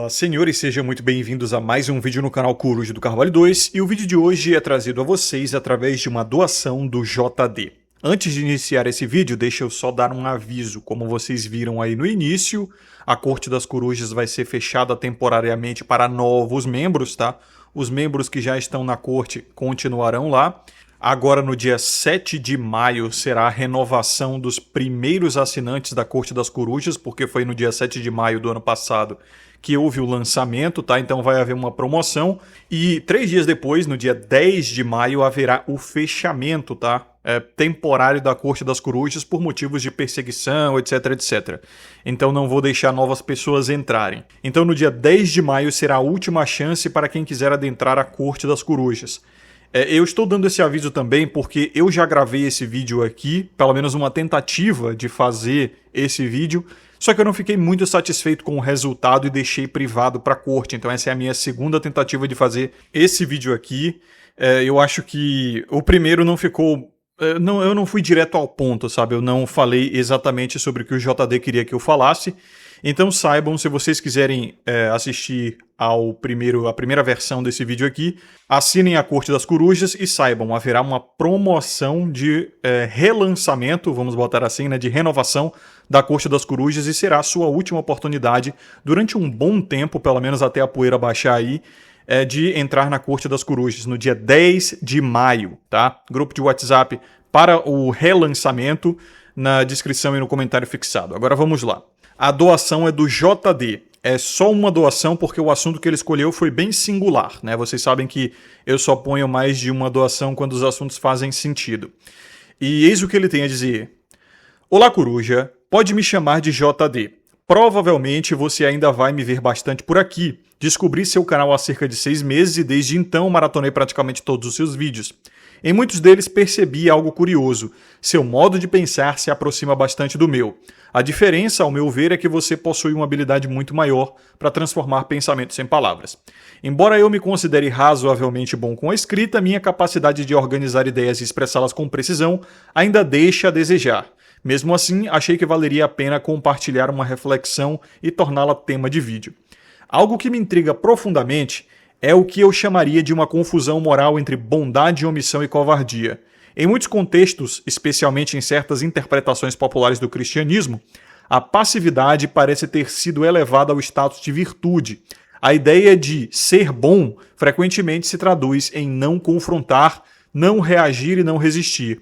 Olá, senhores, sejam muito bem-vindos a mais um vídeo no canal Coruja do Carvalho 2, e o vídeo de hoje é trazido a vocês através de uma doação do JD. Antes de iniciar esse vídeo, deixa eu só dar um aviso. Como vocês viram aí no início, a Corte das Corujas vai ser fechada temporariamente para novos membros, tá? Os membros que já estão na corte continuarão lá. Agora, no dia 7 de maio, será a renovação dos primeiros assinantes da Corte das Corujas, porque foi no dia 7 de maio do ano passado que houve o lançamento, tá? Então vai haver uma promoção. E 3 dias depois, no dia 10 de maio, haverá o fechamento, tá? Temporário da Corte das Corujas por motivos de perseguição, etc, etc. Então não vou deixar novas pessoas entrarem. Então no dia 10 de maio será a última chance para quem quiser adentrar a Corte das Corujas. Eu estou dando esse aviso também porque eu já gravei esse vídeo aqui, pelo menos uma tentativa de fazer esse vídeo, só que eu não fiquei muito satisfeito com o resultado e deixei privado para a corte. Então essa é a minha segunda tentativa de fazer esse vídeo aqui. Eu acho que o primeiro não ficou... eu não fui direto ao ponto, sabe? Eu não falei exatamente sobre o que o JD queria que eu falasse. Então saibam, se vocês quiserem assistir a primeira versão desse vídeo aqui, assinem a Corte das Corujas e saibam, haverá uma promoção de relançamento, vamos botar assim, né, de renovação da Corte das Corujas, e será a sua última oportunidade durante um bom tempo, pelo menos até a poeira baixar aí, de entrar na Corte das Corujas no dia 10 de maio, tá? Grupo de WhatsApp para o relançamento na descrição e no comentário fixado. Agora vamos lá. A doação é do JD. É só uma doação porque o assunto que ele escolheu foi bem singular, né? Vocês sabem que eu só ponho mais de uma doação quando os assuntos fazem sentido. E eis o que ele tem a dizer. Olá, Coruja. Pode me chamar de JD. Provavelmente você ainda vai me ver bastante por aqui. Descobri seu canal há cerca de 6 meses e desde então maratonei praticamente todos os seus vídeos. Em muitos deles percebi algo curioso. Seu modo de pensar se aproxima bastante do meu. A diferença, ao meu ver, é que você possui uma habilidade muito maior para transformar pensamentos em palavras. Embora eu me considere razoavelmente bom com a escrita, minha capacidade de organizar ideias e expressá-las com precisão ainda deixa a desejar. Mesmo assim, achei que valeria a pena compartilhar uma reflexão e torná-la tema de vídeo. Algo que me intriga profundamente é o que eu chamaria de uma confusão moral entre bondade, omissão e covardia. Em muitos contextos, especialmente em certas interpretações populares do cristianismo, a passividade parece ter sido elevada ao status de virtude. A ideia de ser bom frequentemente se traduz em não confrontar, não reagir e não resistir.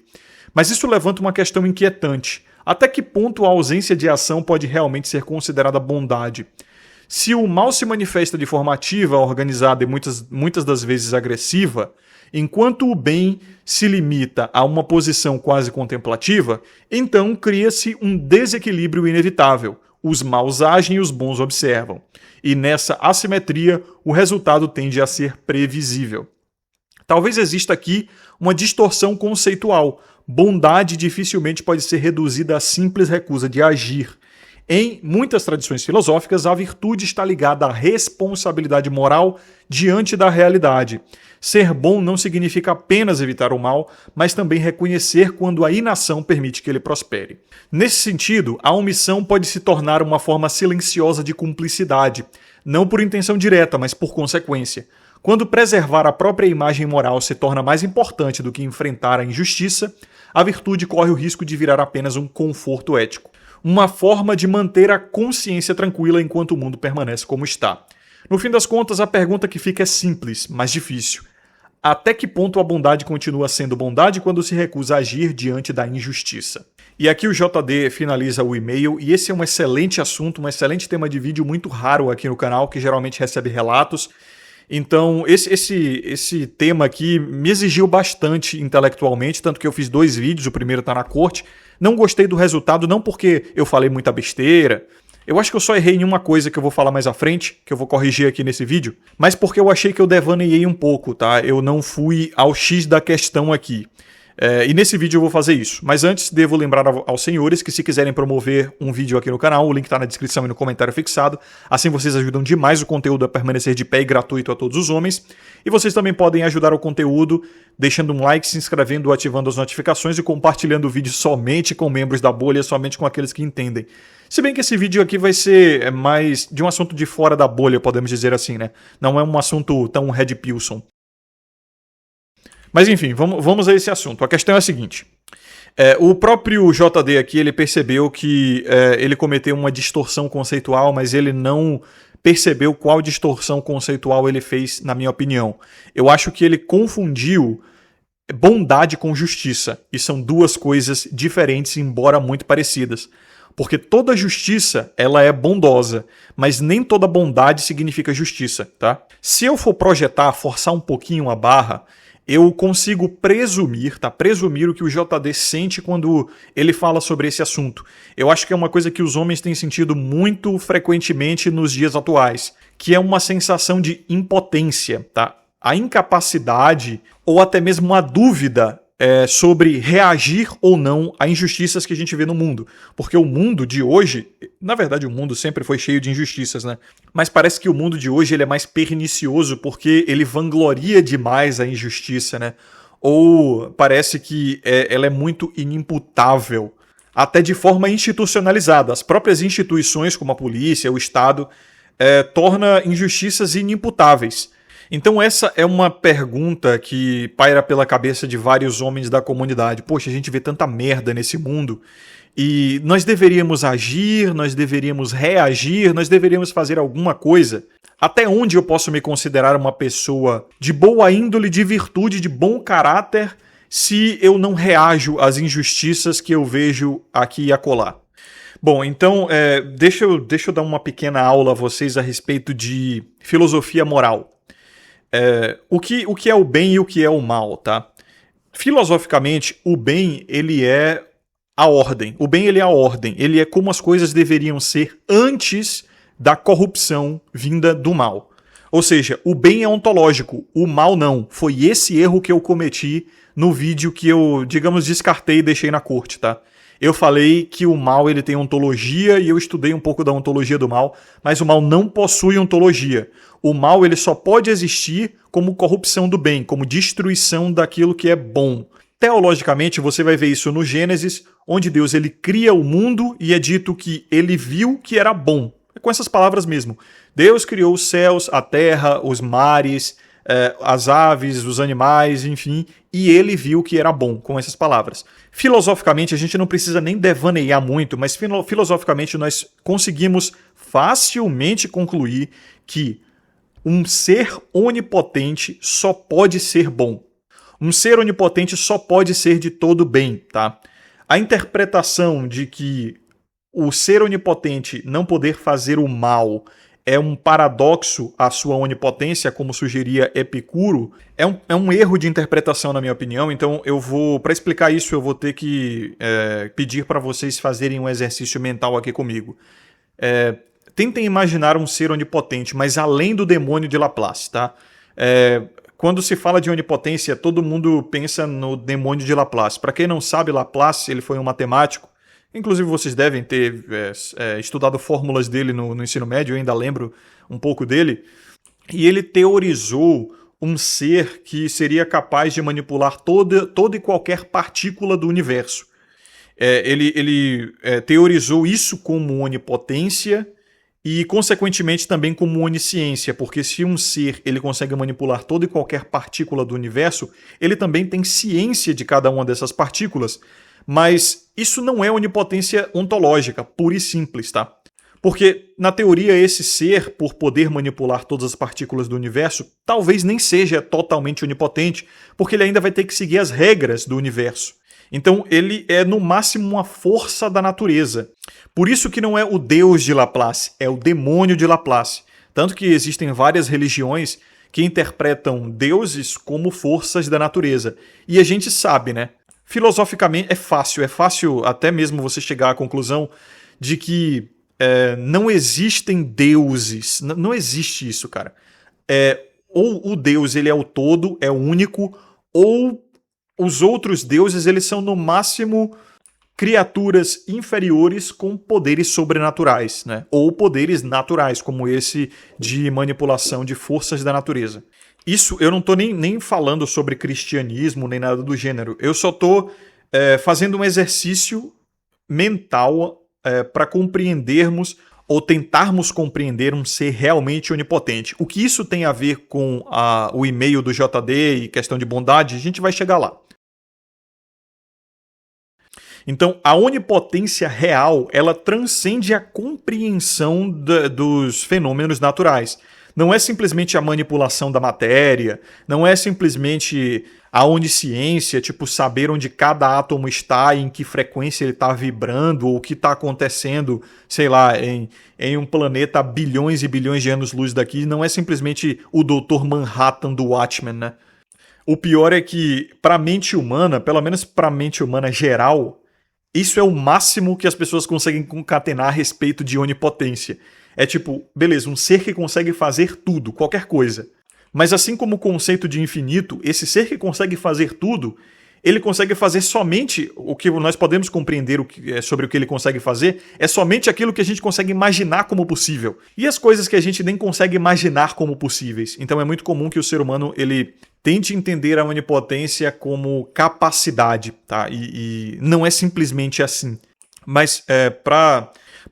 Mas isso levanta uma questão inquietante. Até que ponto a ausência de ação pode realmente ser considerada bondade? Se o mal se manifesta de forma ativa, organizada e muitas das vezes agressiva, enquanto o bem se limita a uma posição quase contemplativa, então cria-se um desequilíbrio inevitável. Os maus agem e os bons observam. E nessa assimetria, o resultado tende a ser previsível. Talvez exista aqui uma distorção conceitual. Bondade dificilmente pode ser reduzida à simples recusa de agir. Em muitas tradições filosóficas, a virtude está ligada à responsabilidade moral diante da realidade. Ser bom não significa apenas evitar o mal, mas também reconhecer quando a inação permite que ele prospere. Nesse sentido, a omissão pode se tornar uma forma silenciosa de cumplicidade, não por intenção direta, mas por consequência. Quando preservar a própria imagem moral se torna mais importante do que enfrentar a injustiça, a virtude corre o risco de virar apenas um conforto ético. Uma forma de manter a consciência tranquila enquanto o mundo permanece como está. No fim das contas, a pergunta que fica é simples, mas difícil. Até que ponto a bondade continua sendo bondade quando se recusa a agir diante da injustiça? E aqui o JD finaliza o e-mail, e esse é um excelente assunto, um excelente tema de vídeo muito raro aqui no canal, que geralmente recebe relatos. Então, esse tema aqui me exigiu bastante intelectualmente, tanto que eu fiz 2 vídeos, o primeiro está na corte. Não gostei do resultado, não porque eu falei muita besteira. Eu acho que eu só errei em uma coisa que eu vou falar mais à frente, que eu vou corrigir aqui nesse vídeo, mas porque eu achei que eu devaneei um pouco, tá? Eu não fui ao X da questão aqui. E nesse vídeo eu vou fazer isso. Mas antes, devo lembrar aos senhores que se quiserem promover um vídeo aqui no canal, o link está na descrição e no comentário fixado. Assim vocês ajudam demais o conteúdo a permanecer de pé e gratuito a todos os homens. E vocês também podem ajudar o conteúdo deixando um like, se inscrevendo, ativando as notificações e compartilhando o vídeo somente com membros da bolha, somente com aqueles que entendem. Se bem que esse vídeo aqui vai ser mais de um assunto de fora da bolha, podemos dizer assim, né? Não é um assunto tão Red Pilson. Mas enfim, vamos a esse assunto. A questão é a seguinte. O próprio JD aqui, ele percebeu que ele cometeu uma distorção conceitual, mas ele não percebeu qual distorção conceitual ele fez, na minha opinião. Eu acho que ele confundiu bondade com justiça. E são duas coisas diferentes, embora muito parecidas. Porque toda justiça, ela é bondosa, mas nem toda bondade significa justiça, tá? Se eu for projetar, forçar um pouquinho a barra, eu consigo presumir o que o JD sente quando ele fala sobre esse assunto. Eu acho que é uma coisa que os homens têm sentido muito frequentemente nos dias atuais, que é uma sensação de impotência, tá? A incapacidade ou até mesmo a dúvida sobre reagir ou não a injustiças que a gente vê no mundo. Porque o mundo de hoje, na verdade o mundo sempre foi cheio de injustiças, né? Mas parece que o mundo de hoje ele é mais pernicioso porque ele vangloria demais a injustiça, né? Ou parece que ela é muito inimputável, até de forma institucionalizada. As próprias instituições, como a polícia, o Estado, torna injustiças inimputáveis. Então essa é uma pergunta que paira pela cabeça de vários homens da comunidade. Poxa, a gente vê tanta merda nesse mundo e nós deveríamos agir, nós deveríamos reagir, nós deveríamos fazer alguma coisa. Até onde eu posso me considerar uma pessoa de boa índole, de virtude, de bom caráter, se eu não reajo às injustiças que eu vejo aqui e acolá? Bom, então deixa eu dar uma pequena aula a vocês a respeito de filosofia moral. O que é o bem e o que é o mal, tá? Filosoficamente, o bem, ele é a ordem. O bem, ele é a ordem. Ele é como as coisas deveriam ser antes da corrupção vinda do mal. Ou seja, o bem é ontológico, o mal não. Foi esse erro que eu cometi no vídeo que eu, digamos, descartei e deixei na corte, tá? Eu falei que o mal ele tem ontologia e eu estudei um pouco da ontologia do mal, mas o mal não possui ontologia. O mal ele só pode existir como corrupção do bem, como destruição daquilo que é bom. Teologicamente, você vai ver isso no Gênesis, onde Deus ele cria o mundo e é dito que ele viu que era bom. É com essas palavras mesmo. Deus criou os céus, a terra, os mares, as aves, os animais, enfim, e ele viu que era bom, com essas palavras. Filosoficamente, a gente não precisa nem devanear muito, mas filosoficamente nós conseguimos facilmente concluir que um ser onipotente só pode ser bom. Um ser onipotente só pode ser de todo bem, tá? A interpretação de que o ser onipotente não poder fazer o mal é um paradoxo à sua onipotência, como sugeria Epicuro, é um erro de interpretação, na minha opinião. Então, para explicar isso, eu vou ter que pedir para vocês fazerem um exercício mental aqui comigo. Tentem imaginar um ser onipotente, mas além do demônio de Laplace, tá? Quando se fala de onipotência, todo mundo pensa no demônio de Laplace. Para quem não sabe, Laplace ele foi um matemático. Inclusive, vocês devem ter estudado fórmulas dele no ensino médio, eu ainda lembro um pouco dele. E ele teorizou um ser que seria capaz de manipular toda e qualquer partícula do universo. Ele teorizou isso como onipotência e, consequentemente, também como onisciência, porque se um ser ele consegue manipular toda e qualquer partícula do universo, ele também tem ciência de cada uma dessas partículas. Mas isso não é onipotência ontológica, pura e simples, tá? Porque, na teoria, esse ser, por poder manipular todas as partículas do universo, talvez nem seja totalmente onipotente, porque ele ainda vai ter que seguir as regras do universo. Então, ele é, no máximo, uma força da natureza. Por isso que não é o Deus de Laplace, é o demônio de Laplace. Tanto que existem várias religiões que interpretam deuses como forças da natureza. E a gente sabe, né? Filosoficamente é fácil até mesmo você chegar à conclusão de que não existem deuses. Não existe isso, cara. Ou o Deus ele é o todo, é o único, ou os outros deuses, eles são no máximo criaturas inferiores com poderes sobrenaturais, né? Ou poderes naturais, como esse de manipulação de forças da natureza. Isso eu não estou nem falando sobre cristianismo, nem nada do gênero. Eu só estou fazendo um exercício mental para compreendermos ou tentarmos compreender um ser realmente onipotente. O que isso tem a ver com o e-mail do JD e questão de bondade, a gente vai chegar lá. Então, a onipotência real, ela transcende a compreensão dos fenômenos naturais. Não é simplesmente a manipulação da matéria, não é simplesmente a onisciência, tipo saber onde cada átomo está e em que frequência ele está vibrando, ou o que está acontecendo, sei lá, em um planeta a bilhões e bilhões de anos-luz daqui. Não é simplesmente o Dr. Manhattan do Watchmen, né? O pior é que, para a mente humana, pelo menos para a mente humana geral, isso é o máximo que as pessoas conseguem concatenar a respeito de onipotência. É tipo, beleza, um ser que consegue fazer tudo, qualquer coisa. Mas assim como o conceito de infinito, esse ser que consegue fazer tudo, ele consegue fazer somente o que nós podemos compreender sobre o que ele consegue fazer, é somente aquilo que a gente consegue imaginar como possível. E as coisas que a gente nem consegue imaginar como possíveis. Então é muito comum que o ser humano ele tente entender a onipotência como capacidade, tá? E não é simplesmente assim. Mas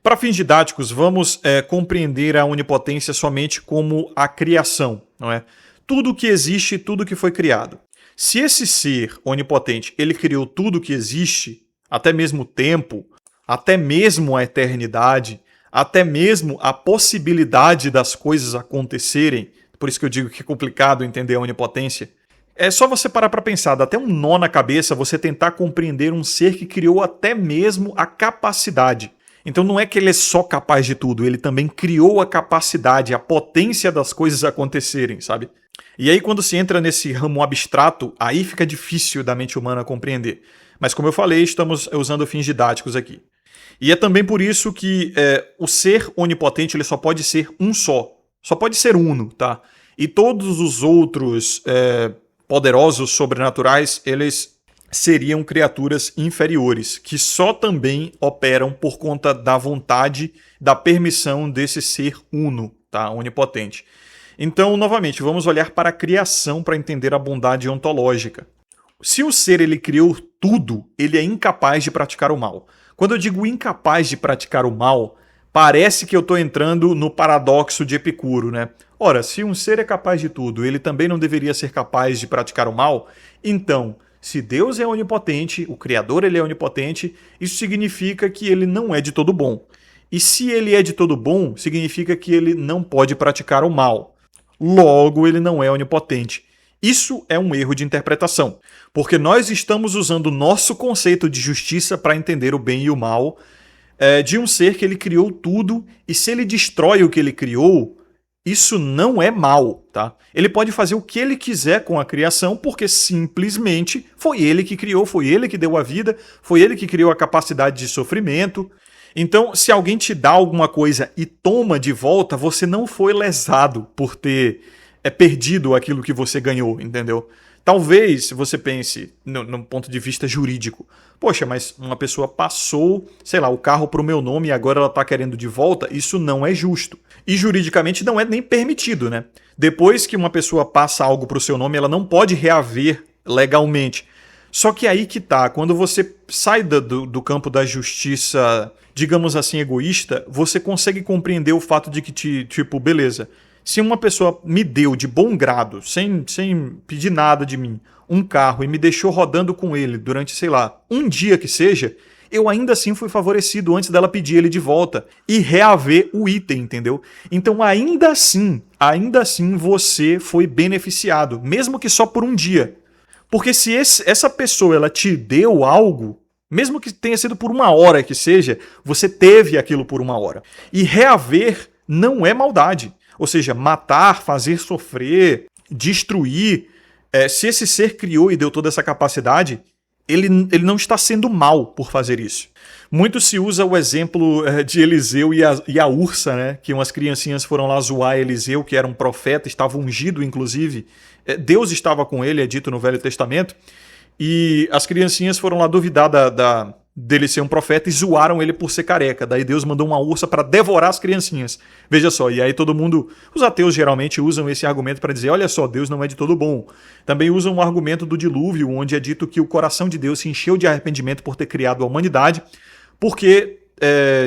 para fins didáticos, vamos compreender a onipotência somente como a criação, não é? Tudo que existe, tudo que foi criado. Se esse ser onipotente, ele criou tudo que existe, até mesmo o tempo, até mesmo a eternidade, até mesmo a possibilidade das coisas acontecerem, por isso que eu digo que é complicado entender a onipotência, é só você parar para pensar, dá até um nó na cabeça você tentar compreender um ser que criou até mesmo a capacidade. Então não é que ele é só capaz de tudo, ele também criou a capacidade, a potência das coisas acontecerem, sabe? E aí quando se entra nesse ramo abstrato, aí fica difícil da mente humana compreender. Mas como eu falei, estamos usando fins didáticos aqui. E é também por isso que o ser onipotente ele só pode ser um só pode ser uno, tá? E todos os outros poderosos sobrenaturais, eles seriam criaturas inferiores, que só também operam por conta da vontade, da permissão desse ser uno, tá? Onipotente. Então, novamente, vamos olhar para a criação para entender a bondade ontológica. Se o ser ele criou tudo, ele é incapaz de praticar o mal. Quando eu digo incapaz de praticar o mal, parece que eu estou entrando no paradoxo de Epicuro, né? Ora, se um ser é capaz de tudo, ele também não deveria ser capaz de praticar o mal? Então, se Deus é onipotente, o Criador ele é onipotente, isso significa que ele não é de todo bom. E se ele é de todo bom, significa que ele não pode praticar o mal. Logo, ele não é onipotente. Isso é um erro de interpretação, porque nós estamos usando o nosso conceito de justiça para entender o bem e o mal de um ser que ele criou tudo, e se ele destrói o que ele criou, isso não é mal, tá? Ele pode fazer o que ele quiser com a criação, porque simplesmente foi ele que criou, foi ele que deu a vida, foi ele que criou a capacidade de sofrimento. Então, se alguém te dá alguma coisa e toma de volta, você não foi lesado por ter perdido aquilo que você ganhou, entendeu? Talvez você pense, no ponto de vista jurídico, poxa, mas uma pessoa passou, sei lá, o carro para o meu nome e agora ela está querendo de volta, isso não é justo. E juridicamente não é nem permitido, né? Depois que uma pessoa passa algo para o seu nome, ela não pode reaver legalmente. Só que aí que tá, quando você sai do campo da justiça, digamos assim, egoísta, você consegue compreender o fato de que, tipo, beleza, se uma pessoa me deu de bom grado, sem pedir nada de mim, um carro e me deixou rodando com ele durante, sei lá, um dia que seja, eu ainda assim fui favorecido antes dela pedir ele de volta e reaver o item, entendeu? Então ainda assim você foi beneficiado, mesmo que só por um dia. Porque se essa pessoa ela te deu algo, mesmo que tenha sido por uma hora que seja, você teve aquilo por uma hora. E reaver não é maldade. Ou seja, matar, fazer sofrer, destruir. Se esse ser criou e deu toda essa capacidade, ele não está sendo mal por fazer isso. Muito se usa o exemplo de Eliseu e a ursa, né? Que umas criancinhas foram lá zoar Eliseu, que era um profeta, estava ungido, inclusive. Deus estava com ele, é dito no Velho Testamento. E as criancinhas foram lá duvidar dele ser um profeta e zoaram ele por ser careca. Daí Deus mandou uma ursa para devorar as criancinhas. Veja só, e aí todo mundo... Os ateus geralmente usam esse argumento para dizer, olha só, Deus não é de todo bom. Também usam o argumento do dilúvio, onde é dito que o coração de Deus se encheu de arrependimento por ter criado a humanidade, porque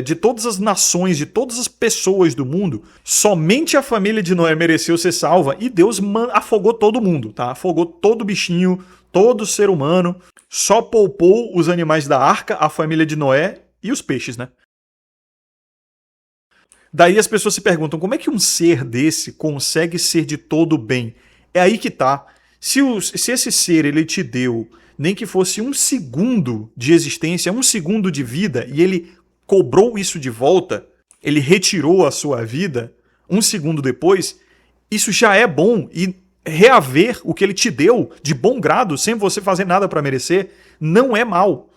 de todas as nações, de todas as pessoas do mundo, somente a família de Noé mereceu ser salva e Deus afogou todo mundo, tá? Afogou todo bichinho, todo ser humano, só poupou os animais da arca, a família de Noé e os peixes, né? Daí as pessoas se perguntam, como é que um ser desse consegue ser de todo bem? É aí que tá. Se esse ser ele te deu, nem que fosse um segundo de existência, um segundo de vida, e ele cobrou isso de volta, ele retirou a sua vida, um segundo depois, isso já é bom, e reaver o que ele te deu de bom grado, sem você fazer nada para merecer, não é mal.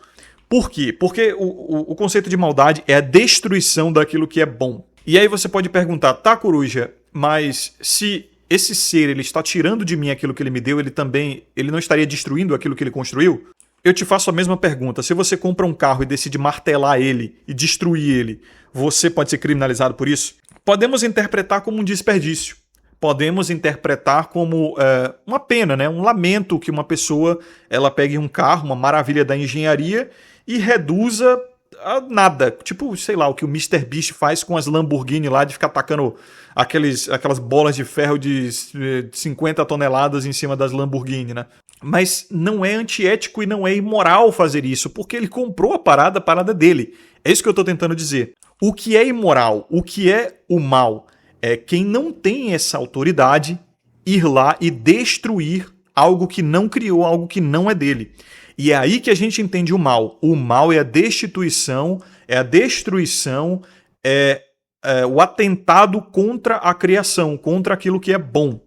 Por quê? Porque o conceito de maldade é a destruição daquilo que é bom. E aí você pode perguntar, tá, coruja, mas se esse ser ele está tirando de mim aquilo que ele me deu, ele não estaria destruindo aquilo que ele construiu? Eu te faço a mesma pergunta. Se você compra um carro e decide martelar ele e destruir ele, você pode ser criminalizado por isso? Podemos interpretar como um desperdício. Podemos interpretar como uma pena, né? Um lamento que uma pessoa ela pegue um carro, uma maravilha da engenharia, e reduza a nada. Tipo, sei lá, o que o Mr. Beast faz com as Lamborghini lá, de ficar atacando aquelas bolas de ferro de 50 toneladas em cima das Lamborghini, né? Mas não é antiético e não é imoral fazer isso, porque ele comprou a parada dele. É isso que eu estou tentando dizer. O que é imoral, o que é o mal, é quem não tem essa autoridade ir lá e destruir algo que não criou, algo que não é dele. E é aí que a gente entende o mal. O mal é a destituição, é a destruição, é o atentado contra a criação, contra aquilo que é bom.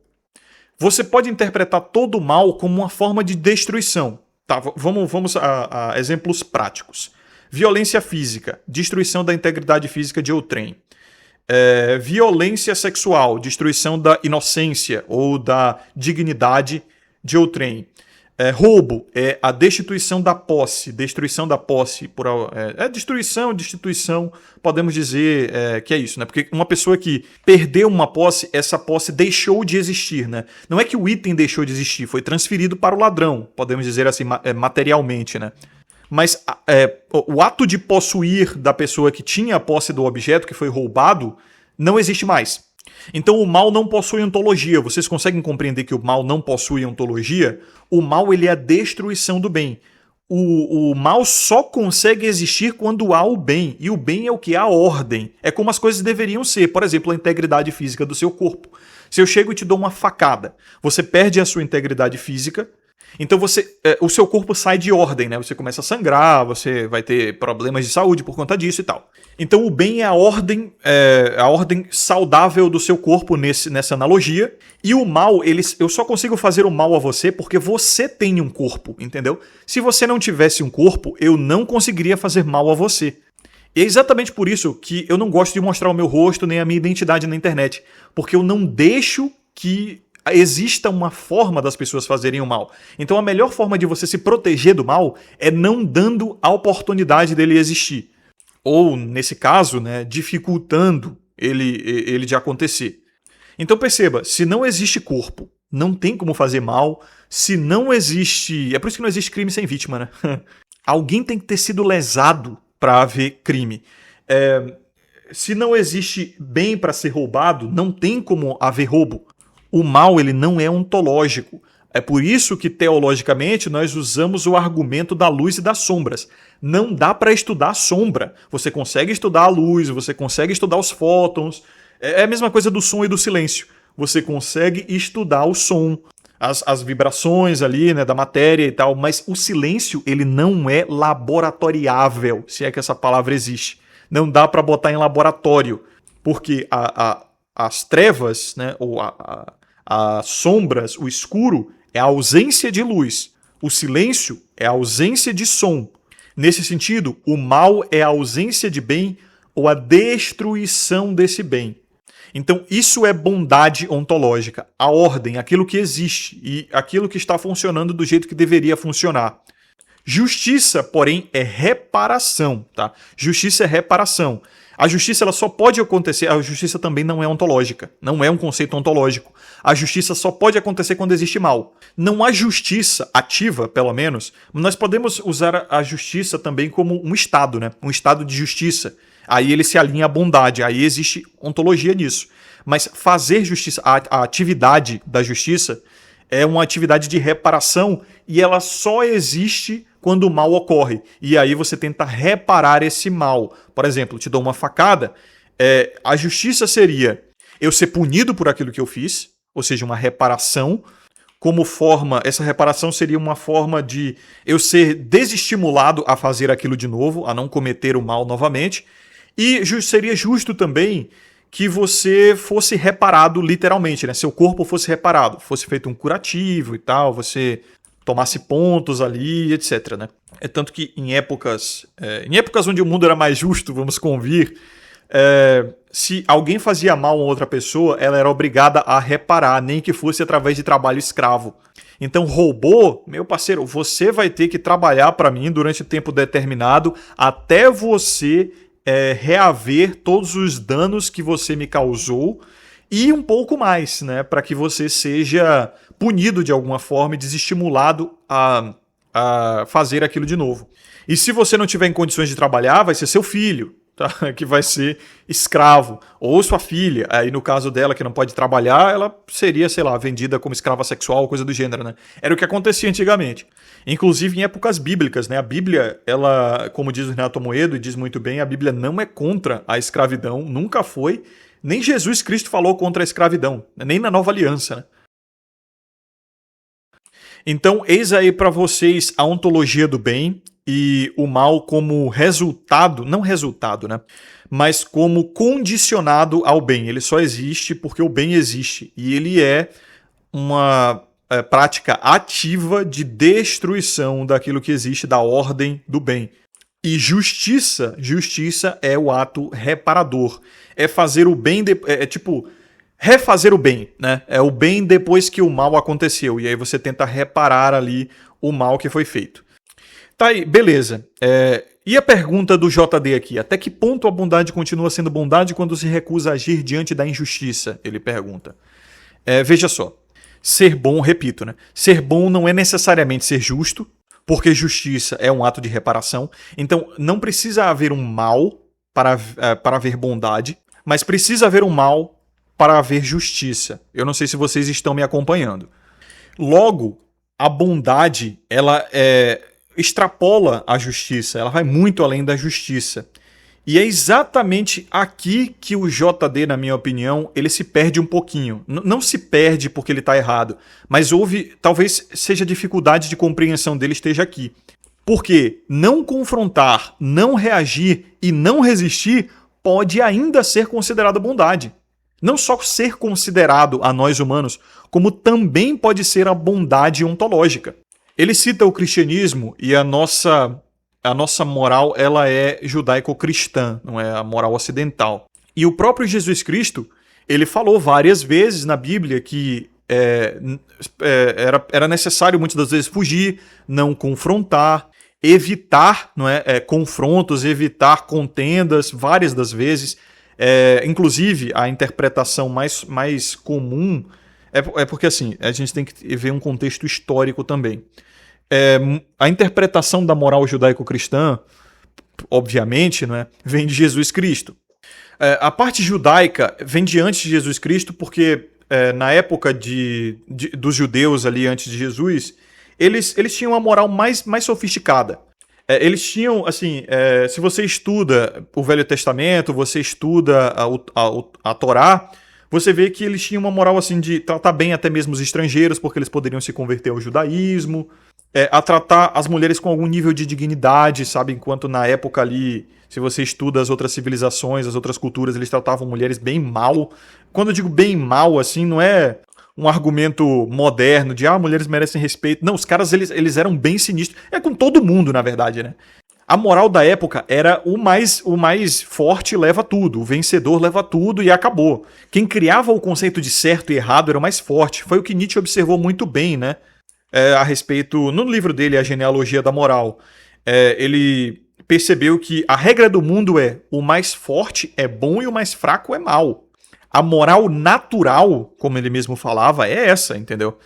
Você pode interpretar todo o mal como uma forma de destruição. Tá, vamos a exemplos práticos. Violência física, destruição da integridade física de outrem. Violência sexual, destruição da inocência ou da dignidade de outrem. Roubo é a destituição da posse, destruição, destituição, podemos dizer que é isso, né? Porque uma pessoa que perdeu uma posse, essa posse deixou de existir, né? Não é que o item deixou de existir, foi transferido para o ladrão, podemos dizer assim, materialmente, né? Mas o ato de possuir da pessoa que tinha a posse do objeto que foi roubado não existe mais. Então o mal não possui ontologia. Vocês conseguem compreender que o mal não possui ontologia? O mal ele é a destruição do bem. O mal só consegue existir quando há o bem. E o bem é o que? A ordem. É como as coisas deveriam ser. Por exemplo, a integridade física do seu corpo. Se eu chego e te dou uma facada, você perde a sua integridade física. Então o seu corpo sai de ordem, né? Você começa a sangrar, você vai ter problemas de saúde por conta disso e tal. Então o bem é a ordem saudável do seu corpo nessa analogia. E o mal, eu só consigo fazer o mal a você porque você tem um corpo, entendeu? Se você não tivesse um corpo, eu não conseguiria fazer mal a você. E é exatamente por isso que eu não gosto de mostrar o meu rosto nem a minha identidade na internet. Porque eu não deixo que exista uma forma das pessoas fazerem o mal. Então a melhor forma de você se proteger do mal é não dando a oportunidade dele existir. Ou, nesse caso, né, dificultando ele de acontecer. Então perceba, se não existe corpo, não tem como fazer mal. Se não existe... É por isso que não existe crime sem vítima, né? Alguém tem que ter sido lesado para haver crime. Se não existe bem para ser roubado, não tem como haver roubo. O mal ele não é ontológico. É por isso que, teologicamente, nós usamos o argumento da luz e das sombras. Não dá para estudar a sombra. Você consegue estudar a luz, você consegue estudar os fótons. É a mesma coisa do som e do silêncio. Você consegue estudar o som, as vibrações ali, né, da matéria e tal, mas o silêncio ele não é laboratoriável, se é que essa palavra existe. Não dá para botar em laboratório, porque as trevas, né, ou as sombras, o escuro, é a ausência de luz. O silêncio é a ausência de som. Nesse sentido, o mal é a ausência de bem ou a destruição desse bem. Então, isso é bondade ontológica, a ordem, aquilo que existe e aquilo que está funcionando do jeito que deveria funcionar. Justiça, porém, é reparação, tá? Justiça é reparação. A justiça ela só pode acontecer, a justiça também não é ontológica, não é um conceito ontológico. A justiça só pode acontecer quando existe mal. Não há justiça ativa, pelo menos, nós podemos usar a justiça também como um estado, né? Um estado de justiça. Aí ele se alinha à bondade, aí existe ontologia nisso. Mas fazer justiça, a atividade da justiça é uma atividade de reparação e ela só existe quando o mal ocorre. E aí você tenta reparar esse mal. Por exemplo, te dou uma facada, a justiça seria eu ser punido por aquilo que eu fiz, ou seja, uma reparação. Como forma, essa reparação seria uma forma de eu ser desestimulado a fazer aquilo de novo, a não cometer o mal novamente. E seria justo também que você fosse reparado literalmente, né? Seu corpo fosse reparado, fosse feito um curativo e tal, você tomasse pontos ali, etc, né? É tanto que em épocas onde o mundo era mais justo, vamos convir, se alguém fazia mal a outra pessoa, ela era obrigada a reparar, nem que fosse através de trabalho escravo. Então, roubou, meu parceiro, você vai ter que trabalhar para mim durante tempo determinado até você reaver todos os danos que você me causou e um pouco mais, né, para que você seja punido de alguma forma e desestimulado a fazer aquilo de novo. E se você não tiver em condições de trabalhar, vai ser seu filho, tá? Que vai ser escravo, ou sua filha. Aí no caso dela, que não pode trabalhar, ela seria, sei lá, vendida como escrava sexual, coisa do gênero, né? Era o que acontecia antigamente. Inclusive em épocas bíblicas, né? A Bíblia, ela, como diz o Renato Moedo, e diz muito bem, a Bíblia não é contra a escravidão, nunca foi. Nem Jesus Cristo falou contra a escravidão, nem na Nova Aliança, né? Então, eis aí para vocês a ontologia do bem e o mal como resultado, não resultado, né? Mas como condicionado ao bem. Ele só existe porque o bem existe. E ele é uma prática ativa de destruição daquilo que existe, da ordem do bem. E justiça é o ato reparador. É fazer o bem, tipo refazer o bem, né? É o bem depois que o mal aconteceu. E aí você tenta reparar ali o mal que foi feito. Tá aí, beleza. E a pergunta do JD aqui? Até que ponto a bondade continua sendo bondade quando se recusa a agir diante da injustiça? Ele pergunta. Veja só. Ser bom, repito, né? Ser bom não é necessariamente ser justo, porque justiça é um ato de reparação. Então, não precisa haver um mal para haver bondade, mas precisa haver um mal para haver justiça. Eu não sei se vocês estão me acompanhando. Logo, a bondade, ela extrapola a justiça, ela vai muito além da justiça. E é exatamente aqui que o JD, na minha opinião, ele se perde um pouquinho. Não se perde porque ele está errado, mas talvez seja a dificuldade de compreensão dele esteja aqui. Porque não confrontar, não reagir e não resistir pode ainda ser considerado bondade. Não só ser considerado a nós humanos, como também pode ser a bondade ontológica. Ele cita o cristianismo e a nossa moral ela é judaico-cristã, não é a moral ocidental. E o próprio Jesus Cristo, ele falou várias vezes na Bíblia que era necessário muitas das vezes fugir, não confrontar, evitar confrontos, evitar contendas várias das vezes. Inclusive, a interpretação mais comum é porque assim, a gente tem que ver um contexto histórico também. A interpretação da moral judaico-cristã, obviamente, vem de Jesus Cristo. A parte judaica vem de antes de Jesus Cristo, porque na época dos judeus ali antes de Jesus, eles tinham uma moral mais sofisticada. Eles tinham, assim, se você estuda o Velho Testamento, você estuda a Torá, você vê que eles tinham uma moral assim de tratar bem até mesmo os estrangeiros, porque eles poderiam se converter ao judaísmo, a tratar as mulheres com algum nível de dignidade, sabe? Enquanto na época ali, se você estuda as outras civilizações, as outras culturas, eles tratavam mulheres bem mal. Quando eu digo bem mal, assim, não é um argumento moderno de mulheres merecem respeito. Não, os caras eles eram bem sinistros. Com todo mundo, na verdade, né? A moral da época era o mais forte leva tudo, o vencedor leva tudo e acabou. Quem criava o conceito de certo e errado era o mais forte. Foi o que Nietzsche observou muito bem, né? A respeito, no livro dele, A Genealogia da Moral, ele percebeu que a regra do mundo é o mais forte é bom e o mais fraco é mal. A moral natural, como ele mesmo falava, é essa, entendeu?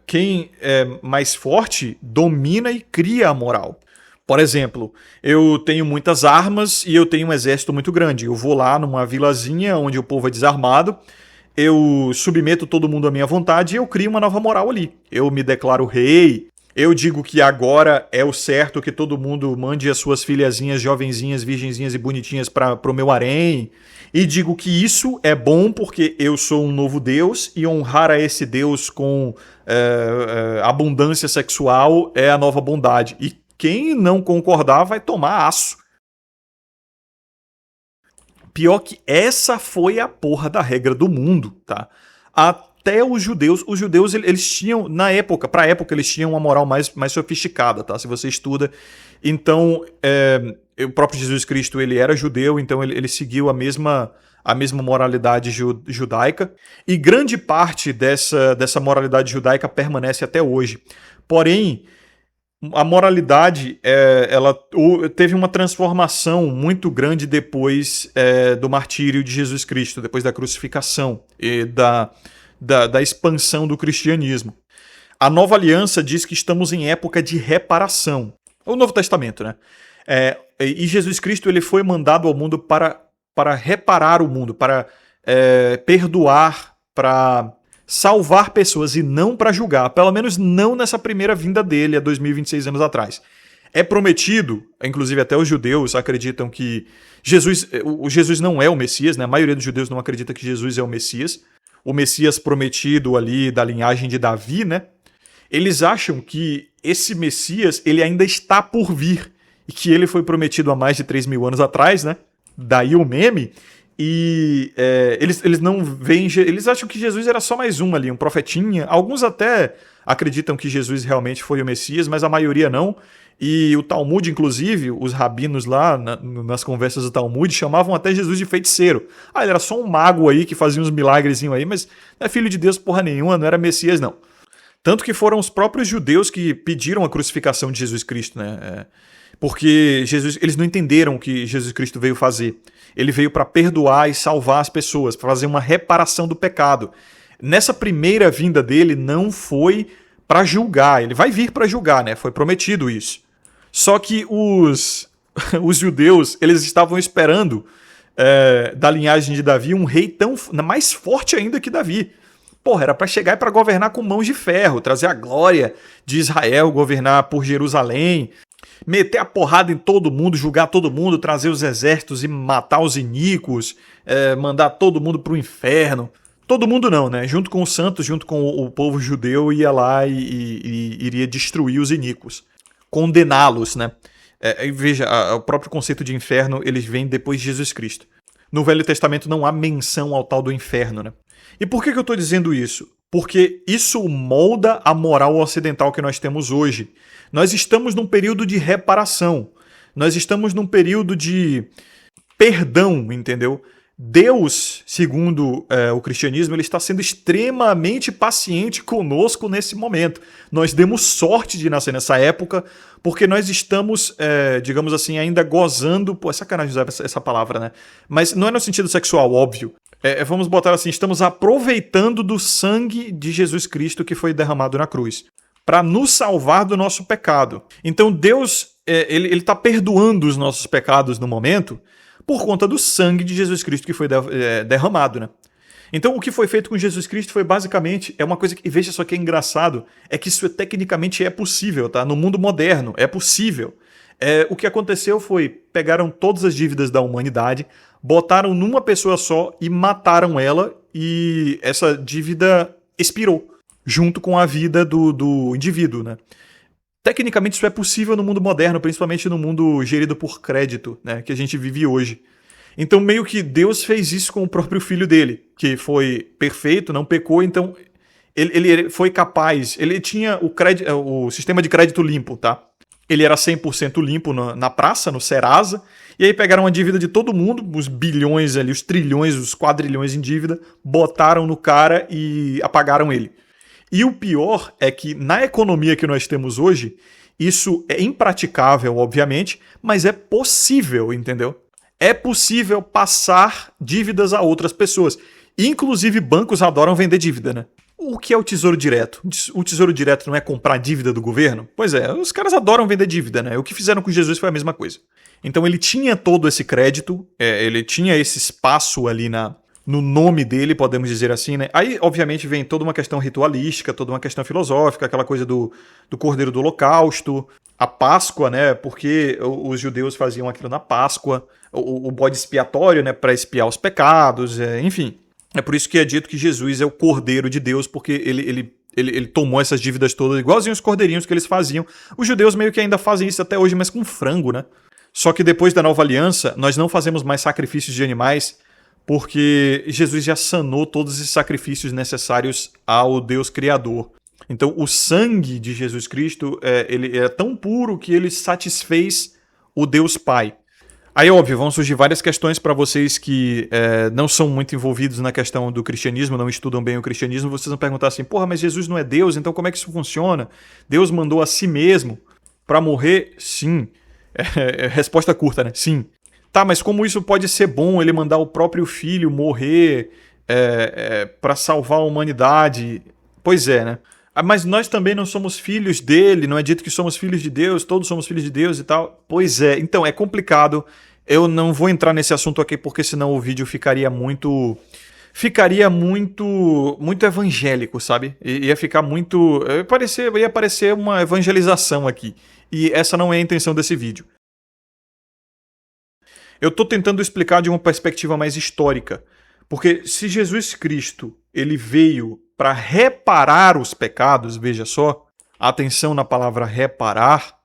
Quem é mais forte domina e cria a moral. Por exemplo, eu tenho muitas armas e eu tenho um exército muito grande. Eu vou lá numa vilazinha onde o povo é desarmado, eu submeto todo mundo à minha vontade e eu crio uma nova moral ali. Eu me declaro rei, eu digo que agora é o certo que todo mundo mande as suas filhazinhas, jovenzinhas, virgenzinhas e bonitinhas para o meu harém. E digo que isso é bom porque eu sou um novo Deus e honrar a esse Deus com abundância sexual é a nova bondade. E quem não concordar vai tomar aço. Pior que essa foi a porra da regra do mundo, tá? Até os judeus eles tinham, pra época, eles tinham uma moral mais sofisticada, tá? Se você estuda. Então, o próprio Jesus Cristo, ele era judeu, então ele seguiu a mesma moralidade judaica. E grande parte dessa moralidade judaica permanece até hoje. Porém, a moralidade ela teve uma transformação muito grande depois do martírio de Jesus Cristo, depois da crucificação e da expansão do cristianismo. A Nova Aliança diz que estamos em época de reparação. O Novo Testamento, né? E Jesus Cristo ele foi mandado ao mundo para reparar o mundo, para perdoar, para salvar pessoas e não para julgar, pelo menos não nessa primeira vinda dele há 2026 anos atrás. É prometido, inclusive até os judeus acreditam que Jesus não é o Messias, né? A maioria dos judeus não acredita que Jesus é o Messias prometido ali da linhagem de Davi, né? Eles acham que esse Messias ele ainda está por vir e que ele foi prometido há mais de 3.000 anos atrás, né? Daí o meme. E eles não veem. Eles acham que Jesus era só mais um ali, um profetinha. Alguns até acreditam que Jesus realmente foi o Messias, mas a maioria não. E o Talmud, inclusive, os rabinos lá nas conversas do Talmud chamavam até Jesus de feiticeiro. Ele era só um mago aí que fazia uns milagrezinhos aí, mas não é filho de Deus porra nenhuma, não era Messias não. Tanto que foram os próprios judeus que pediram a crucificação de Jesus Cristo, né? Porque eles não entenderam o que Jesus Cristo veio fazer. Ele veio para perdoar e salvar as pessoas, para fazer uma reparação do pecado. Nessa primeira vinda dele não foi para julgar, ele vai vir para julgar, né? Foi prometido isso. Só que os judeus, eles estavam esperando da linhagem de Davi um rei mais forte ainda que Davi. Porra, era para chegar e para governar com mãos de ferro, trazer a glória de Israel, governar por Jerusalém, meter a porrada em todo mundo, julgar todo mundo, trazer os exércitos e matar os iníquos, mandar todo mundo pro inferno. Todo mundo não, né? Junto com os santos, junto com o povo judeu, ia lá e iria destruir os iníquos. Condená-los, né? Veja, o próprio conceito de inferno, eles vêm depois de Jesus Cristo. No Velho Testamento não há menção ao tal do inferno, né? E por que eu estou dizendo isso? Porque isso molda a moral ocidental que nós temos hoje. Nós estamos num período de reparação. Nós estamos num período de perdão, entendeu? Deus, segundo o cristianismo, ele está sendo extremamente paciente conosco nesse momento. Nós demos sorte de nascer nessa época, porque nós estamos, digamos assim, ainda gozando... Pô, é sacanagem usar essa palavra, né? Mas não é no sentido sexual, óbvio. Vamos botar assim, estamos aproveitando do sangue de Jesus Cristo que foi derramado na cruz, para nos salvar do nosso pecado. Então Deus, ele está perdoando os nossos pecados no momento, por conta do sangue de Jesus Cristo que foi derramado, né? Então o que foi feito com Jesus Cristo foi basicamente, uma coisa que, veja só que é engraçado, é que isso tecnicamente é possível, tá? No mundo moderno, é possível. O que aconteceu foi, pegaram todas as dívidas da humanidade, botaram numa pessoa só e mataram ela, e essa dívida expirou, junto com a vida do indivíduo, né? Tecnicamente isso é possível no mundo moderno, principalmente no mundo gerido por crédito, né, que a gente vive hoje. Então meio que Deus fez isso com o próprio filho dele, que foi perfeito, não pecou, então ele foi capaz, ele tinha o sistema de crédito limpo, tá? Ele era 100% limpo na praça, no Serasa, e aí pegaram a dívida de todo mundo, os bilhões ali, os trilhões, os quadrilhões em dívida, botaram no cara e apagaram ele. E o pior é que na economia que nós temos hoje, isso é impraticável, obviamente, mas é possível, entendeu? É possível passar dívidas a outras pessoas. Inclusive, bancos adoram vender dívida, né? O que é o Tesouro Direto? O Tesouro Direto não é comprar dívida do governo? Pois é, os caras adoram vender dívida, né? O que fizeram com Jesus foi a mesma coisa. Então ele tinha todo esse crédito, ele tinha esse espaço ali no nome dele, podemos dizer assim, né? Aí, obviamente, vem toda uma questão ritualística, toda uma questão filosófica, aquela coisa do Cordeiro do Holocausto, a Páscoa, né? Porque os judeus faziam aquilo na Páscoa, o bode expiatório, né? Para expiar os pecados, enfim. É por isso que é dito que Jesus é o Cordeiro de Deus, porque ele tomou essas dívidas todas, igualzinho os cordeirinhos que eles faziam. Os judeus meio que ainda fazem isso até hoje, mas com frango, né? Só que depois da Nova Aliança, nós não fazemos mais sacrifícios de animais, porque Jesus já sanou todos esses sacrifícios necessários ao Deus Criador. Então, o sangue de Jesus Cristo ele é tão puro que ele satisfez o Deus Pai. Aí, óbvio, vão surgir várias questões para vocês que não são muito envolvidos na questão do cristianismo, não estudam bem o cristianismo. Vocês vão perguntar assim, porra, mas Jesus não é Deus, então como é que isso funciona? Deus mandou a si mesmo para morrer? Sim. Resposta curta, né? Sim. Tá, mas como isso pode ser bom, ele mandar o próprio filho morrer para salvar a humanidade? Pois é, né? Mas nós também não somos filhos dele, não é dito que somos filhos de Deus, todos somos filhos de Deus e tal. Pois é, então é complicado. Eu não vou entrar nesse assunto aqui porque senão o vídeo ficaria muito evangélico, sabe? Ia ficar muito, ia parecer uma evangelização aqui. E essa não é a intenção desse vídeo. Eu estou tentando explicar de uma perspectiva mais histórica, porque se Jesus Cristo ele veio para reparar os pecados, veja só, atenção na palavra reparar,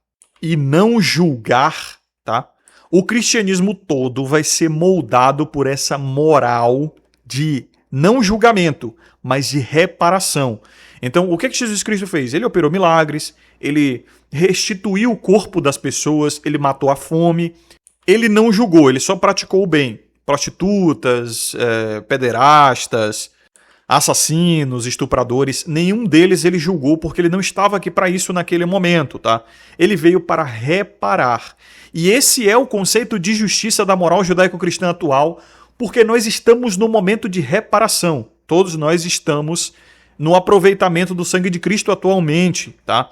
e não julgar, tá? O cristianismo todo vai ser moldado por essa moral de não julgamento, mas de reparação. Então, o que Jesus Cristo fez? Ele operou milagres, ele restituiu o corpo das pessoas, ele matou a fome, ele não julgou, ele só praticou o bem. Prostitutas, pederastas, assassinos, estupradores, nenhum deles ele julgou porque ele não estava aqui para isso naquele momento, tá? Ele veio para reparar. E esse é o conceito de justiça da moral judaico-cristã atual, porque nós estamos no momento de reparação. Todos nós estamos no aproveitamento do sangue de Cristo atualmente, tá?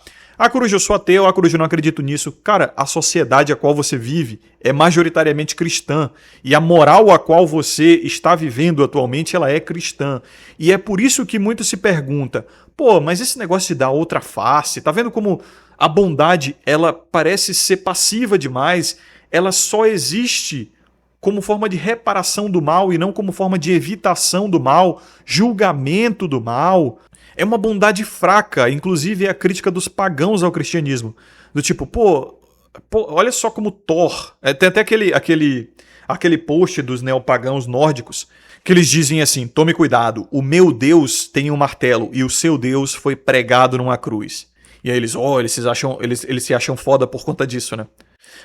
Coruja, eu sou ateu, Coruja, eu não acredito nisso. Cara, a sociedade a qual você vive é majoritariamente cristã. E a moral a qual você está vivendo atualmente, ela é cristã. E é por isso que muito se pergunta, pô, mas esse negócio de dar outra face, tá vendo como a bondade, ela parece ser passiva demais? Ela só existe como forma de reparação do mal e não como forma de evitação do mal, julgamento do mal. É uma bondade fraca, inclusive é a crítica dos pagãos ao cristianismo. Do tipo, pô olha só como Thor... Tem até aquele post dos neopagãos nórdicos que eles dizem assim, tome cuidado, o meu Deus tem um martelo e o seu Deus foi pregado numa cruz. E aí eles se acham foda por conta disso, né?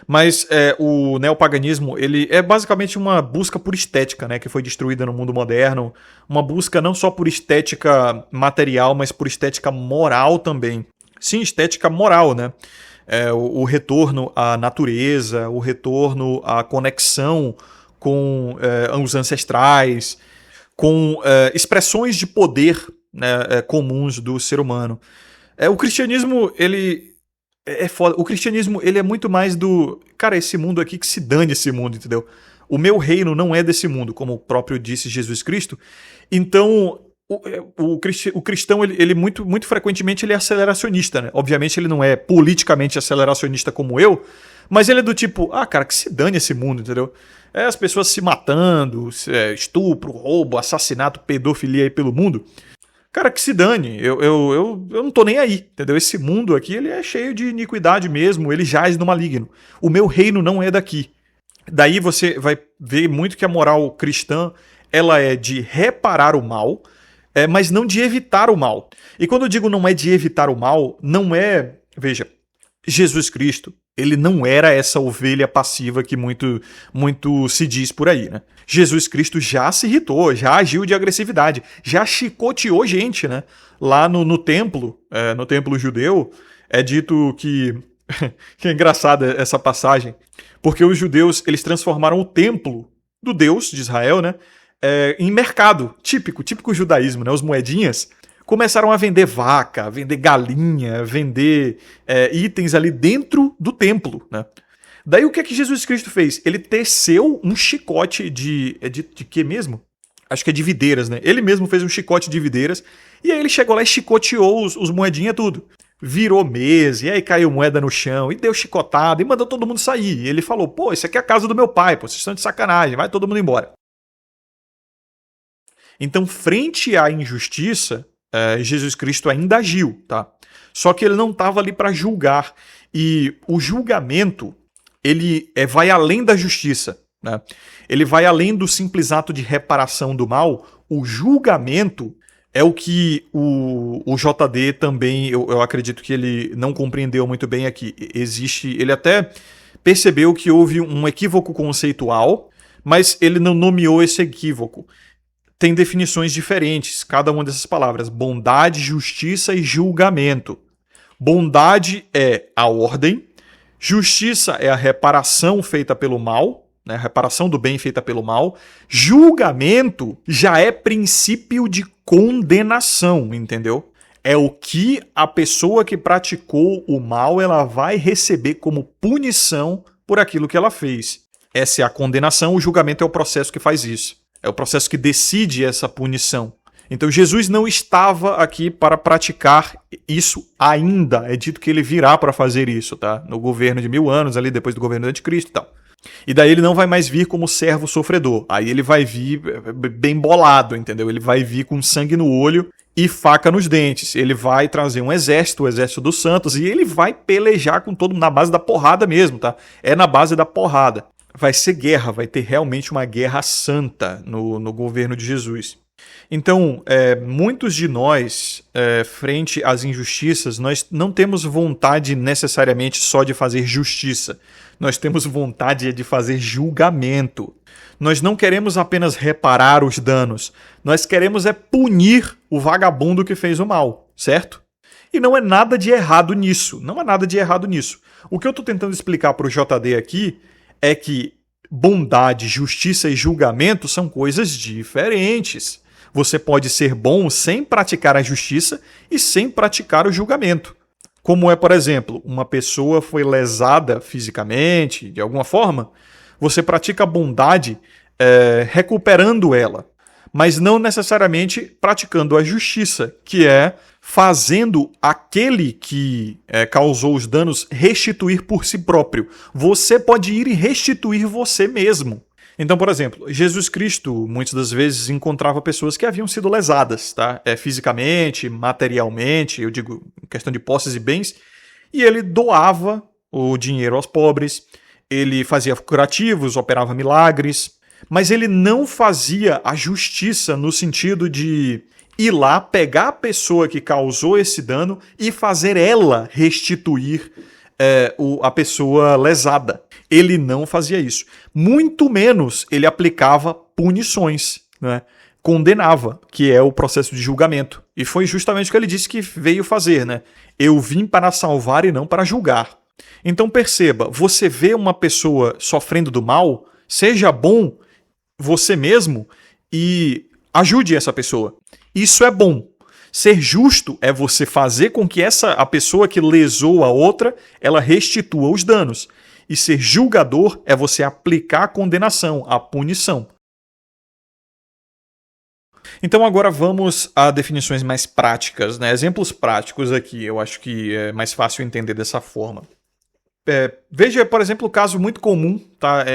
Mas o neopaganismo ele é basicamente uma busca por estética, né, que foi destruída no mundo moderno. Uma busca não só por estética material, mas por estética moral também. Sim, estética moral, né? O retorno à natureza, o retorno à conexão com os ancestrais, com expressões de poder, né, comuns do ser humano. O cristianismo, ele... É foda. O cristianismo, ele é muito mais do... Cara, esse mundo aqui que se dane esse mundo, entendeu? O meu reino não é desse mundo, como o próprio disse Jesus Cristo. Então, o cristão, ele muito, muito frequentemente, ele é aceleracionista, né? Obviamente, ele não é politicamente aceleracionista como eu, mas ele é do tipo, cara, que se dane esse mundo, entendeu? As pessoas se matando, estupro, roubo, assassinato, pedofilia aí pelo mundo... Cara, que se dane, eu não tô nem aí, entendeu? Esse mundo aqui, ele é cheio de iniquidade mesmo, ele jaz no maligno. O meu reino não é daqui. Daí você vai ver muito que a moral cristã, ela é de reparar o mal, mas não de evitar o mal. E quando eu digo não é de evitar o mal, não é... Veja, Jesus Cristo, Ele não era essa ovelha passiva que muito se diz por aí, né? Jesus Cristo já se irritou, já agiu de agressividade, já chicoteou gente, né? Lá no templo, no templo judeu, é dito que... que é engraçada essa passagem, porque os judeus, eles transformaram o templo do Deus de Israel, né? Em mercado, típico judaísmo, né? Os moedinhas começaram a vender vaca, vender galinha, vender itens ali dentro do templo, né? Daí o que é que Jesus Cristo fez? Ele teceu um chicote de quê mesmo? Acho que é de videiras, né? Ele mesmo fez um chicote de videiras e aí ele chegou lá e chicoteou os moedinhas tudo. Virou mesa, e aí caiu moeda no chão, e deu chicotada, e mandou todo mundo sair. E ele falou, pô, isso aqui é a casa do meu pai, pô, vocês estão de sacanagem, vai todo mundo embora. Então, frente à injustiça, Jesus Cristo ainda agiu, tá? Só que ele não estava ali para julgar. E o julgamento, ele vai além da justiça, né? Ele vai além do simples ato de reparação do mal. O julgamento é o que o JD também, eu acredito que ele não compreendeu muito bem aqui. Ele até percebeu que houve um equívoco conceitual, mas ele não nomeou esse equívoco. Tem definições diferentes, cada uma dessas palavras. Bondade, justiça e julgamento. Bondade é a ordem, justiça é a reparação feita pelo mal, né, reparação do bem feita pelo mal. Julgamento já é princípio de condenação, entendeu? É o que a pessoa que praticou o mal ela vai receber como punição por aquilo que ela fez. Essa é a condenação, o julgamento é o processo que faz isso. É o processo que decide essa punição. Então Jesus não estava aqui para praticar isso ainda. É dito que ele virá para fazer isso, tá? No governo de 1000 anos, ali depois do governo do anticristo e tal. E daí ele não vai mais vir como servo sofredor. Aí ele vai vir bem bolado, entendeu? Ele vai vir com sangue no olho e faca nos dentes. Ele vai trazer um exército, o exército dos santos, e ele vai pelejar com todo mundo na base da porrada mesmo, tá? É na base da porrada. Vai ser guerra, vai ter realmente uma guerra santa no governo de Jesus. Então, muitos de nós, frente às injustiças, nós não temos vontade necessariamente só de fazer justiça. Nós temos vontade de fazer julgamento. Nós não queremos apenas reparar os danos. Nós queremos punir o vagabundo que fez o mal, certo? E não é nada de errado nisso. Não há nada de errado nisso. O que eu estou tentando explicar para o JD aqui é que bondade, justiça e julgamento são coisas diferentes. Você pode ser bom sem praticar a justiça e sem praticar o julgamento. Como é, por exemplo, uma pessoa foi lesada fisicamente, de alguma forma, você pratica a bondade recuperando ela, mas não necessariamente praticando a justiça, que é fazendo aquele que causou os danos restituir por si próprio. Você pode ir e restituir você mesmo. Então, por exemplo, Jesus Cristo muitas das vezes encontrava pessoas que haviam sido lesadas, tá? Fisicamente, materialmente, eu digo em questão de posses e bens, e ele doava o dinheiro aos pobres, ele fazia curativos, operava milagres, mas ele não fazia a justiça no sentido de ir lá, pegar a pessoa que causou esse dano e fazer ela restituir a pessoa lesada. Ele não fazia isso. Muito menos ele aplicava punições, né? Condenava, que é o processo de julgamento. E foi justamente o que ele disse que veio fazer, né? Eu vim para salvar e não para julgar. Então perceba, você vê uma pessoa sofrendo do mal, seja bom você mesmo e ajude essa pessoa. Isso é bom. Ser justo é você fazer com que a pessoa que lesou a outra, ela restitua os danos. E ser julgador é você aplicar a condenação, a punição. Então agora vamos a definições mais práticas, né? Exemplos práticos aqui, eu acho que é mais fácil entender dessa forma. Veja, por exemplo, um caso muito comum, tá?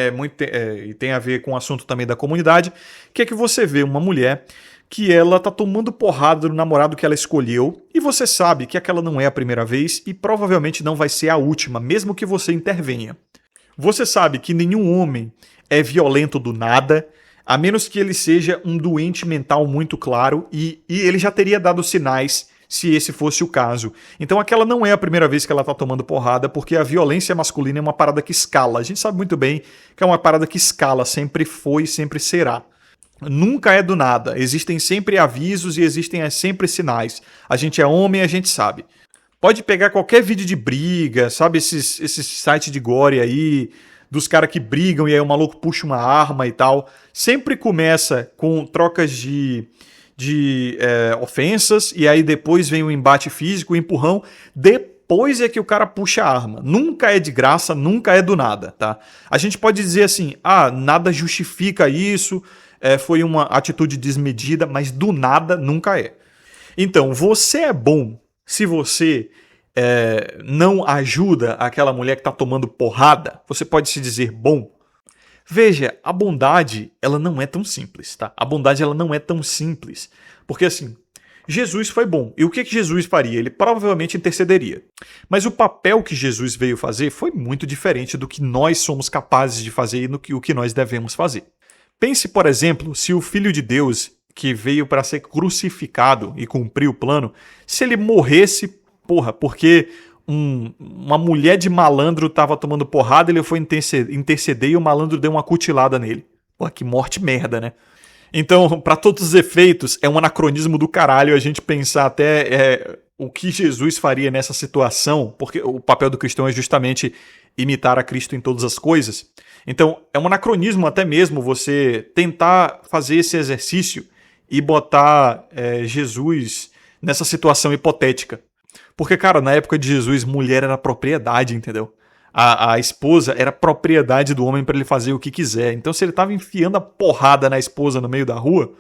E tem a ver com o assunto também da comunidade, que é que você vê uma mulher que ela tá tomando porrada do namorado que ela escolheu e você sabe que aquela não é a primeira vez e provavelmente não vai ser a última, mesmo que você intervenha. Você sabe que nenhum homem é violento do nada, a menos que ele seja um doente mental muito claro e ele já teria dado sinais se esse fosse o caso. Então aquela não é a primeira vez que ela tá tomando porrada, porque a violência masculina é uma parada que escala. A gente sabe muito bem que é uma parada que escala, sempre foi e sempre será. Nunca é do nada. Existem sempre avisos e existem sempre sinais. A gente é homem e a gente sabe. Pode pegar qualquer vídeo de briga, sabe? Esses sites de gore aí, dos caras que brigam e aí o maluco puxa uma arma e tal. Sempre começa com trocas de ofensas e aí depois vem o embate físico, o empurrão. Depois é que o cara puxa a arma. Nunca é de graça, nunca é do nada, tá? A gente pode dizer assim, nada justifica isso, foi uma atitude desmedida, mas do nada nunca é. Então, você é bom se você não ajuda aquela mulher que está tomando porrada. Você pode se dizer bom. Veja, a bondade, ela não é tão simples, tá? A bondade, ela não é tão simples. Porque assim, Jesus foi bom. E o que Jesus faria? Ele provavelmente intercederia. Mas o papel que Jesus veio fazer foi muito diferente do que nós somos capazes de fazer e o que nós devemos fazer. Pense, por exemplo, se o Filho de Deus, que veio para ser crucificado e cumprir o plano, se ele morresse, porque uma mulher de malandro estava tomando porrada, ele foi interceder e o malandro deu uma cutilada nele. Pô, que morte merda, né? Então, para todos os efeitos, é um anacronismo do caralho a gente pensar até o que Jesus faria nessa situação, porque o papel do cristão é justamente imitar a Cristo em todas as coisas. Então, é um anacronismo até mesmo você tentar fazer esse exercício e botar Jesus nessa situação hipotética. Porque, cara, na época de Jesus, mulher era propriedade, entendeu? A esposa era propriedade do homem para ele fazer o que quiser. Então, se ele estava enfiando a porrada na esposa no meio da rua,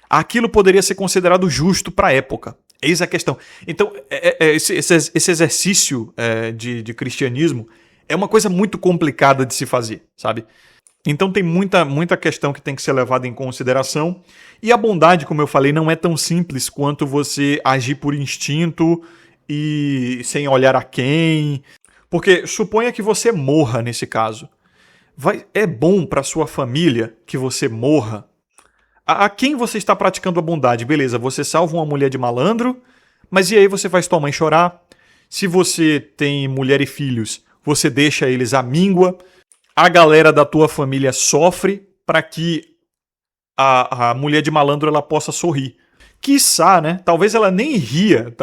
aquilo poderia ser considerado justo para a época. Eis a questão. Então, esse exercício de cristianismo é uma coisa muito complicada de se fazer, sabe? Então tem muita questão que tem que ser levada em consideração. E a bondade, como eu falei, não é tão simples quanto você agir por instinto e sem olhar a quem. Porque suponha que você morra nesse caso. É bom para sua família que você morra? A quem você está praticando a bondade? Beleza, você salva uma mulher de malandro, mas e aí você faz tua mãe chorar? Se você tem mulher e filhos, você deixa eles à míngua. A galera da tua família sofre para que a mulher de malandro ela possa sorrir. Quiçá, né? Talvez ela nem ria.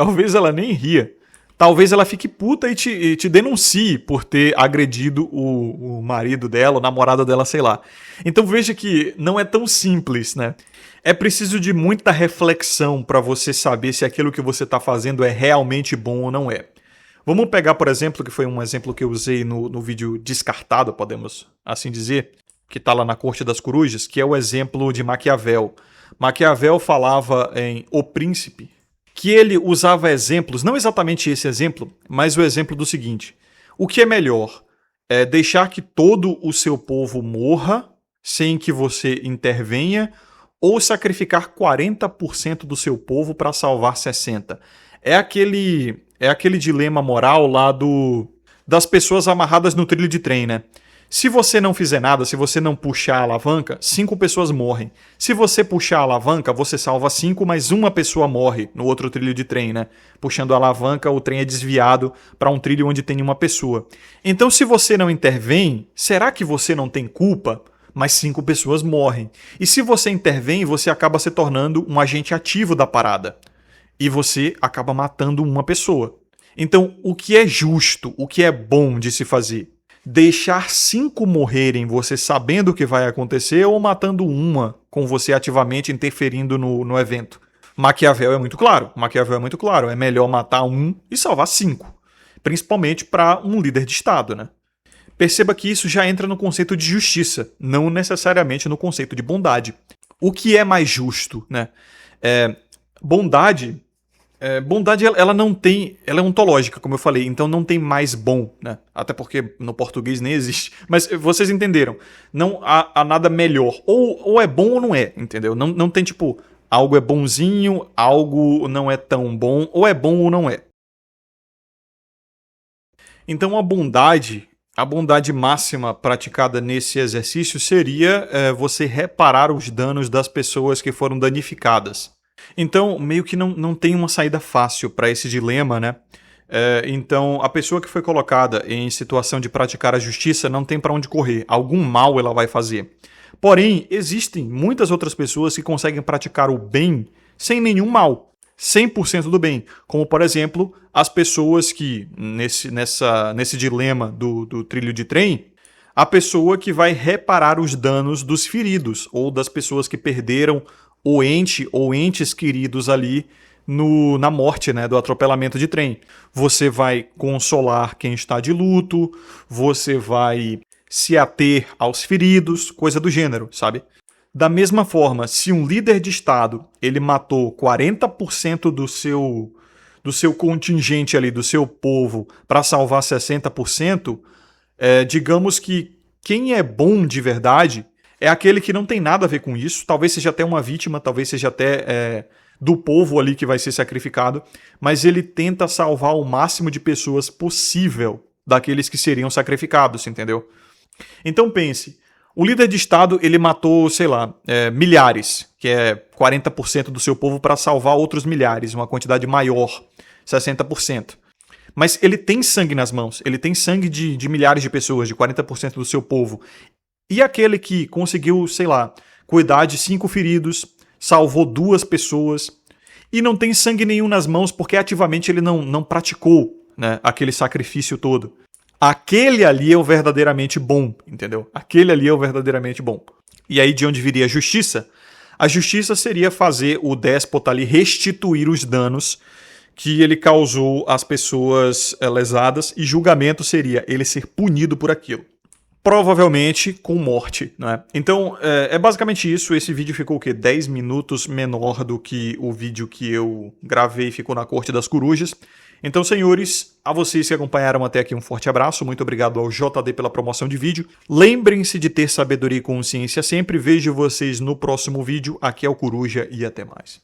Talvez ela fique puta e te denuncie por ter agredido o marido dela, o namorado dela, sei lá. Então veja que não é tão simples, né? É preciso de muita reflexão para você saber se aquilo que você está fazendo é realmente bom ou não é. Vamos pegar, por exemplo, que foi um exemplo que eu usei no vídeo descartado, podemos assim dizer, que está lá na Corte das Corujas, que é o exemplo de Maquiavel. Maquiavel falava em O Príncipe, que ele usava exemplos, não exatamente esse exemplo, mas o exemplo do seguinte: o que é melhor? É deixar que todo o seu povo morra sem que você intervenha ou sacrificar 40% do seu povo para salvar 60%? É aquele dilema moral lá das pessoas amarradas no trilho de trem, né? Se você não fizer nada, se você não puxar a alavanca, 5 pessoas morrem. Se você puxar a alavanca, você salva 5, mas uma pessoa morre no outro trilho de trem, né? Puxando a alavanca, o trem é desviado para um trilho onde tem uma pessoa. Então, se você não intervém, será que você não tem culpa? Mas 5 pessoas morrem. E se você intervém, você acaba se tornando um agente ativo da parada. E você acaba matando uma pessoa. Então, o que é justo, o que é bom de se fazer? Deixar 5 morrerem você sabendo o que vai acontecer ou matando uma com você ativamente interferindo no evento? Maquiavel é muito claro. É melhor matar 1 e salvar 5. Principalmente para um líder de Estado, né? Perceba que isso já entra no conceito de justiça, não necessariamente no conceito de bondade. O que é mais justo, né? Bondade, ela não tem, ela é ontológica, como eu falei, então não tem mais bom, né? Até porque no português nem existe. Mas vocês entenderam. Não há nada melhor. Ou é bom ou não é, entendeu? Não tem tipo, algo é bonzinho, algo não é tão bom, ou é bom ou não é. Então a bondade máxima praticada nesse exercício seria você reparar os danos das pessoas que foram danificadas. Então, meio que não tem uma saída fácil para esse dilema, né? Então, a pessoa que foi colocada em situação de praticar a justiça não tem para onde correr. Algum mal ela vai fazer. Porém, existem muitas outras pessoas que conseguem praticar o bem sem nenhum mal. 100% do bem. Como, por exemplo, as pessoas que, nesse dilema do trilho de trem, a pessoa que vai reparar os danos dos feridos ou das pessoas que perderam o ente ou entes queridos ali na morte, né, do atropelamento de trem. Você vai consolar quem está de luto, você vai se ater aos feridos, coisa do gênero, sabe? Da mesma forma, se um líder de Estado ele matou 40% do seu contingente ali, do seu povo, para salvar 60%, digamos que quem é bom de verdade é aquele que não tem nada a ver com isso, talvez seja até uma vítima, talvez seja até do povo ali que vai ser sacrificado, mas ele tenta salvar o máximo de pessoas possível daqueles que seriam sacrificados, entendeu? Então pense, o líder de Estado ele matou, sei lá, milhares, que é 40% do seu povo para salvar outros milhares, uma quantidade maior, 60%. Mas ele tem sangue nas mãos, ele tem sangue de milhares de pessoas, de 40% do seu povo. E aquele que conseguiu, sei lá, cuidar de 5 feridos, salvou 2 pessoas e não tem sangue nenhum nas mãos porque ativamente ele não praticou, né, aquele sacrifício todo. Aquele ali é o verdadeiramente bom, entendeu? Aquele ali é o verdadeiramente bom. E aí de onde viria a justiça? A justiça seria fazer o déspota ali restituir os danos que ele causou às pessoas lesadas, e julgamento seria ele ser punido por aquilo. Provavelmente com morte, né? Então, é basicamente isso. Esse vídeo ficou o quê? 10 minutos menor do que o vídeo que eu gravei, ficou na Corte das Corujas. Então, senhores, a vocês que acompanharam até aqui, um forte abraço. Muito obrigado ao JD pela promoção de vídeo. Lembrem-se de ter sabedoria e consciência sempre. Vejo vocês no próximo vídeo. Aqui é o Coruja e até mais.